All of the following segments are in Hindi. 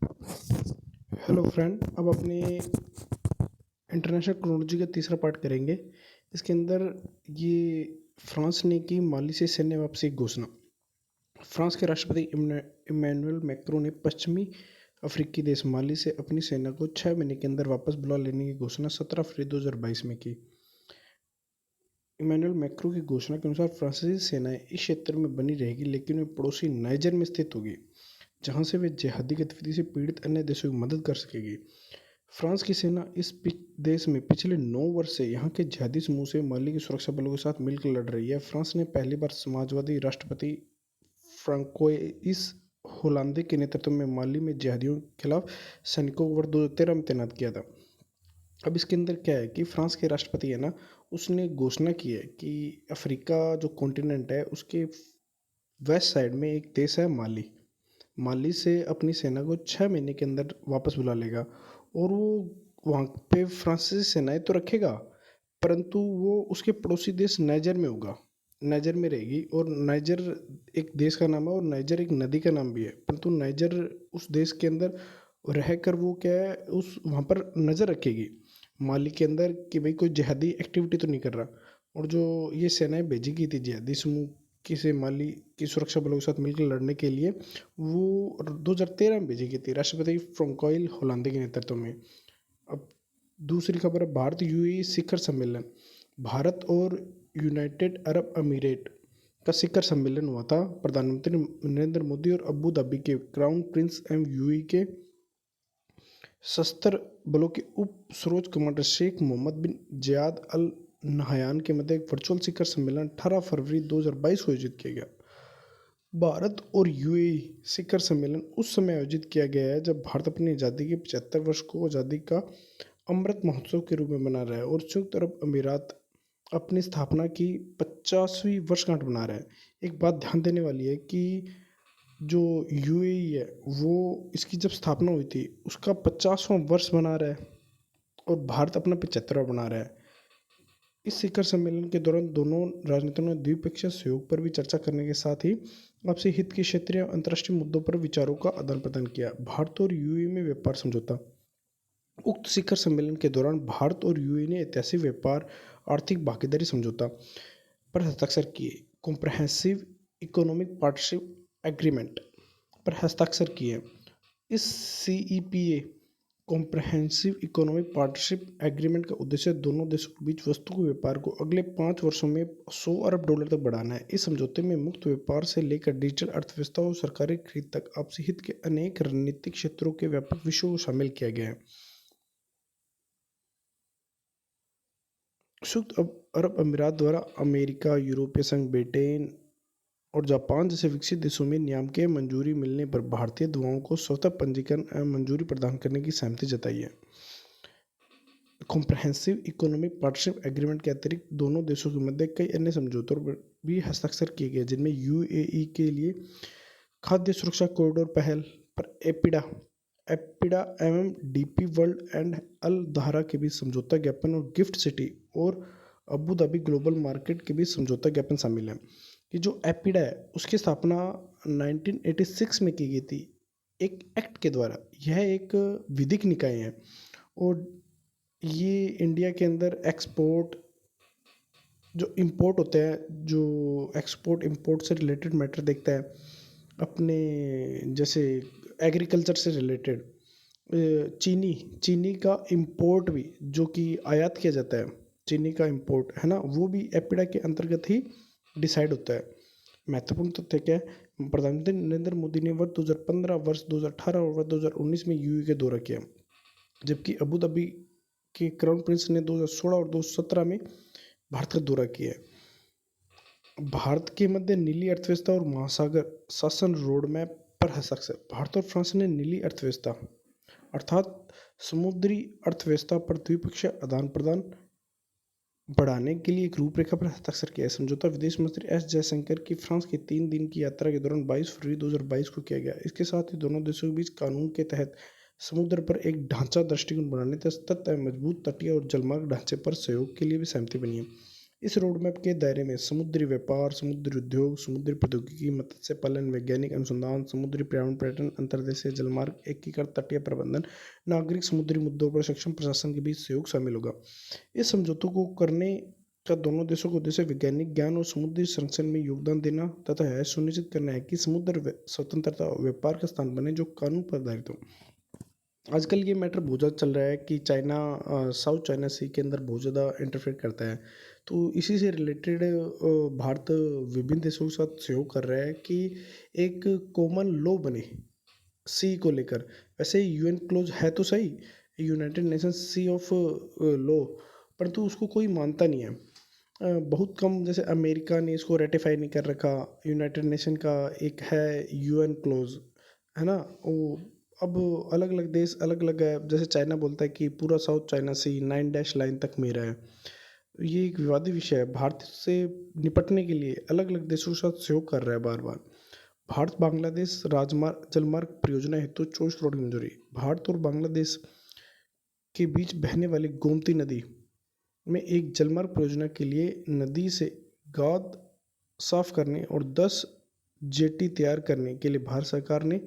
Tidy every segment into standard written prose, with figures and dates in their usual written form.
हेलो फ्रेंड, अब अपने इंटरनेशनल क्रोनोलॉजी का तीसरा पार्ट करेंगे। इसके अंदर ये फ्रांस ने की माली से सैन्य वापसी की घोषणा। फ्रांस के राष्ट्रपति इमैनुअल मैक्रों ने पश्चिमी अफ्रीकी देश माली से अपनी सेना को 6 महीने के अंदर वापस बुला लेने की घोषणा 17 फरवरी 2022 में की। इमैनुअल मैक्रों की घोषणा के अनुसार फ्रांसीसी सेनाएं इस क्षेत्र में बनी रहेगी, लेकिन वे पड़ोसी नाइजर में स्थित होगी, जहां से वे जिहादी गतिविधि से पीड़ित अन्य देशों की मदद कर सकेगी। फ्रांस की सेना इस देश में पिछले 9 वर्ष से यहाँ के जिहादी समूह से माली के सुरक्षा बलों के साथ मिलकर लड़ रही है। फ्रांस ने पहली बार समाजवादी राष्ट्रपति फ्रांकोइस होलांदे के नेतृत्व में माली में जिहादियों के खिलाफ सैनिकों को वर्ष 2013 में तैनात किया था। अब इसके अंदर क्या है कि फ्रांस के राष्ट्रपति है ना, उसने घोषणा की है कि अफ्रीका जो कॉन्टिनेंट है उसके वेस्ट साइड में एक देश है माली। माली से अपनी सेना को 6 महीने के अंदर वापस बुला लेगा और वो वहाँ पे फ्रांसीसी सेनाएं तो रखेगा, परंतु वो उसके पड़ोसी देश नाइजर में होगा, नाइजर में रहेगी। और नाइजर एक देश का नाम है और नाइजर एक नदी का नाम भी है, परंतु नाइजर उस देश के अंदर रहकर वो क्या है उस वहाँ पर नज़र रखेगी माली के अंदर कि भाई कोई जिहादी एक्टिविटी तो नहीं कर रहा। और जो ये सेनाएं भेजी गई थी जिहादी समूह की से माली की सुरक्षा बलों के साथ मिलकर लड़ने के लिए, वो 2013 में भेजी गई थी राष्ट्रपति फ्रांकोइस होलांदे के नेतृत्व में। अब दूसरी खबर है भारत यूएई शिखर सम्मेलन। भारत और यूनाइटेड अरब अमीरेट का शिखर सम्मेलन हुआ था। प्रधानमंत्री नरेंद्र मोदी और अबू धाबी के क्राउन प्रिंस एवं यूएई के सशस्त्र बलों के उप सरोज कमांडर शेख मोहम्मद बिन जियाद अल नहयान के मध्य एक वर्चुअल शिखर सम्मेलन 18 फरवरी 2022 को आयोजित किया गया। भारत और यूएई शिखर सम्मेलन उस समय आयोजित किया गया है जब भारत अपनी आज़ादी के 75 वर्ष को आज़ादी का अमृत महोत्सव के रूप में मना रहा है और संयुक्त अरब अमीरात अपनी स्थापना की 50वीं वर्षगांठ मना रहा है। एक बात ध्यान देने वाली है कि जो यूएई है वो इसकी जब स्थापना हुई थी उसका 50वां वर्ष मना रहा है और भारत अपना 75वां बना रहा है। इस शिखर सम्मेलन के दौरान दोनों राजनेताओं ने द्विपक्षीय सहयोग पर भी चर्चा करने के साथ ही आपसी हित के क्षेत्रीय और अंतर्राष्ट्रीय मुद्दों पर विचारों का आदान प्रदान किया। भारत और यूएई में व्यापार समझौता। उक्त शिखर सम्मेलन के दौरान भारत और यूएई ने ऐतिहासिक व्यापार आर्थिक भागीदारी समझौता पर हस्ताक्षर किए। कॉम्प्रहेंसिव इकोनॉमिक पार्टनरशिप एग्रीमेंट पर हस्ताक्षर किए। इस CEPA comprehensive economic partnership agreement का उद्देश्य दोनों देशों के बीच वस्तु के व्यापार को अगले 5 वर्षों में $100 अरब तक बढ़ाना है। इस समझौते में मुक्त व्यापार से लेकर डिजिटल अर्थव्यवस्था और सरकारी खरीद तक आपसी हित के अनेक रणनीतिक क्षेत्रों के व्यापक विषयों को शामिल किया गया है। संयुक्त अरब अमीरात द्वारा अमेरिका, यूरोपीय संघ, ब्रिटेन और जापान जैसे विकसित देशों में नियामकीय मंजूरी मिलने पर भारतीय दवाओं को स्वतः पंजीकरण एवं मंजूरी प्रदान करने की सहमति जताई है। कॉम्प्रहेंसिव इकोनॉमिक पार्टनरशिप एग्रीमेंट के अतिरिक्त दोनों देशों के मध्य कई अन्य समझौतों पर भी हस्ताक्षर किए गए, जिनमें यूएई के लिए खाद्य सुरक्षा कॉरिडोर पहल पर एपिडा एपिडा एवं डीपी वर्ल्ड एंड अल दहरा के बीच समझौता ज्ञापन और गिफ्ट सिटी और अबू धाबी ग्लोबल मार्केट के बीच समझौता ज्ञापन शामिल है। कि जो एपिडा है उसकी स्थापना 1986 में की गई थी एक एक्ट के द्वारा। यह एक विधिक निकाय है और ये इंडिया के अंदर एक्सपोर्ट जो इंपोर्ट होता है, जो एक्सपोर्ट इंपोर्ट से रिलेटेड मैटर देखता है, अपने जैसे एग्रीकल्चर से रिलेटेड चीनी चीनी का इंपोर्ट भी जो कि आयात किया जाता है, चीनी का इंपोर्ट है ना, वो भी एपिडा के अंतर्गत ही डिसाइड होता है। महत्वपूर्ण तथ्य क्या है, प्रधानमंत्री नरेंद्र मोदी ने वर्ष 2015, वर्ष 2018 और वर्ष 2019 में यूएई का दौरा किया, जबकि अबू धाबी के क्राउन प्रिंस ने 2016 और 2017 में भारत का दौरा किया है। भारत के मध्य नीली अर्थव्यवस्था और महासागर शासन रोड मैप पर हस्ताक्षर। भारत और फ्रांस ने नीली अर्थव्यवस्था अर्थात समुद्री अर्थव्यवस्था पर द्विपक्षीय आदान प्रदान बढ़ाने के लिए एक रूपरेखा पर हस्ताक्षर किया है। समझौता विदेश मंत्री एस जयशंकर की फ्रांस की 3 दिन की यात्रा के दौरान 22 फरवरी 2022 को किया गया। इसके साथ ही दोनों देशों के बीच कानून के तहत समुद्र पर एक ढांचा दृष्टिकोण बनाने तथा मजबूत तटीय और जलमार्ग ढांचे पर सहयोग के लिए भी सहमति बनी है। इस रोड मैप के दायरे में समुद्री व्यापार, समुद्री उद्योग, समुद्री प्रौद्योगिकी, मत्स्य पालन, वैज्ञानिक अनुसंधान, समुद्री पर्यावरण पर्यटन, अंतर्देशीय जलमार्ग, एकीकृत तटीय प्रबंधन, नागरिक समुद्री मुद्दों पर सक्षम प्रशासन के बीच सहयोग शामिल होगा। इस समझौतों को करने का दोनों देशों का उद्देश्य वैज्ञानिक ज्ञान और समुद्री संरक्षण में योगदान देना तथा यह सुनिश्चित करना है कि समुद्र स्वतंत्रता और व्यापार का स्थान बने जो कानून पर आधारित हो। आजकल ये मैटर बहुत ज़्यादा चल रहा है कि चाइना साउथ चाइना सी के अंदर बहुत ज़्यादा इंटरफेयर करता है। तो इसी से रिलेटेड भारत विभिन्न देशों के साथ सहयोग कर रहा है कि एक कॉमन लॉ बने सी को लेकर। वैसे यूएन क्लोज है तो सही, United Nations sea of law, परंतु उसको कोई मानता नहीं है। बहुत कम, जैसे अमेरिका ने इसको रेटिफाई नहीं कर रखा। यूनाइटेड नेशन का एक है यूएन क्लोज, है ना, वो अब अलग अलग देश अलग अलग है। जैसे चाइना बोलता है कि पूरा साउथ चाइना सी 9 डैश लाइन तक मेरा है। ये एक विवादित विषय है। भारत से निपटने के लिए अलग अलग देशों के साथ सहयोग कर रहा है बार बार। भारत बांग्लादेश राजमार्ग जलमार्ग परियोजना हेतु 24 करोड़ की मंजूरी। भारत और बांग्लादेश के बीच बहने वाली गोमती नदी में एक जलमार्ग परियोजना के लिए नदी से गाद साफ करने और 10 जेटी तैयार करने के लिए भारत सरकार ने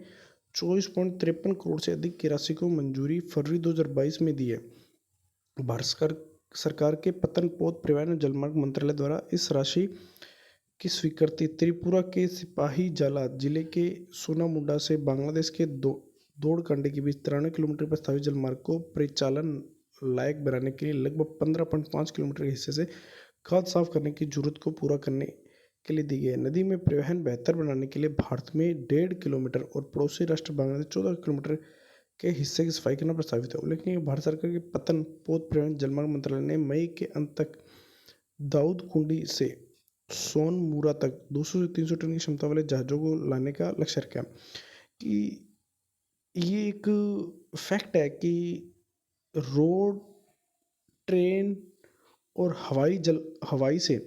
24.53 करोड़ से अधिक की राशि को मंजूरी फरवरी 2022 में दी है। भारत सरकार के पतन पोत परिवहन और जलमार्ग मंत्रालय द्वारा इस राशि की स्वीकृति त्रिपुरा के सिपाही जाला जिले के सोनामुंडा से बांग्लादेश के दौड़कांडी के बीच 93 किलोमीटर पर स्थापित जलमार्ग को परिचालन लायक बनाने के लिए लगभग 15.5 किलोमीटर के हिस्से से खाद साफ करने की जरूरत को पूरा करने के लिए दी गई है। नदी में परिवहन बेहतर बनाने के लिए भारत में 1.5 किलोमीटर और पड़ोसी राष्ट्र बांग्लादेश 14 किलोमीटर के हिस्से की सफाई करना प्रस्तावित है। उल्लेखनीय भारत सरकार के पतन पोत परिवहन जलमार्ग मंत्रालय ने मई के अंत तक दाऊदकुंडी से सोनमुरा तक 200 से 300 टन की क्षमता वाले जहाज़ों को लाने का लक्ष्य रखा। कि ये एक फैक्ट है कि रोड, ट्रेन और हवाई से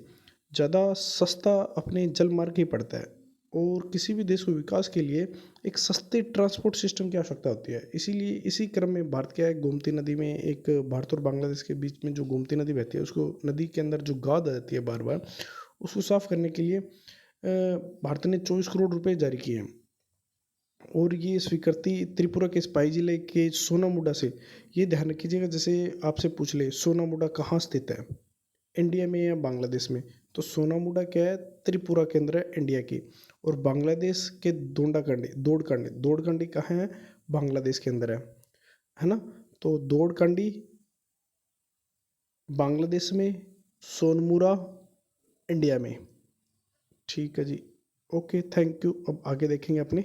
ज़्यादा सस्ता अपने जल मार्ग ही पड़ता है। और किसी भी देश को विकास के लिए एक सस्ते ट्रांसपोर्ट सिस्टम की आवश्यकता होती है। इसीलिए इसी क्रम में भारत क्या है, गोमती नदी में एक भारत और बांग्लादेश के बीच में जो गोमती नदी बहती है, उसको नदी के अंदर जो गाद आ जाती है बार बार, उसको साफ करने के लिए भारत ने 24 करोड़ रुपए जारी किए हैं। और ये स्वीकृति त्रिपुरा के सिपाही जिले के सोनामुडा से, ये ध्यान रखिएगा, जैसे आपसे पूछ ले सोनामुडा कहाँ स्थित है, इंडिया में या बांग्लादेश में, तो सोनामुडा क्या है, त्रिपुरा के अंदर है इंडिया की। और बांग्लादेश के दौड़कांडी कहाँ है, बांग्लादेश के अंदर है ना। तो दौड़कांडी बांग्लादेश में, सोनमुरा इंडिया में। ठीक है जी, ओके, थैंक यू। अब आगे देखेंगे अपने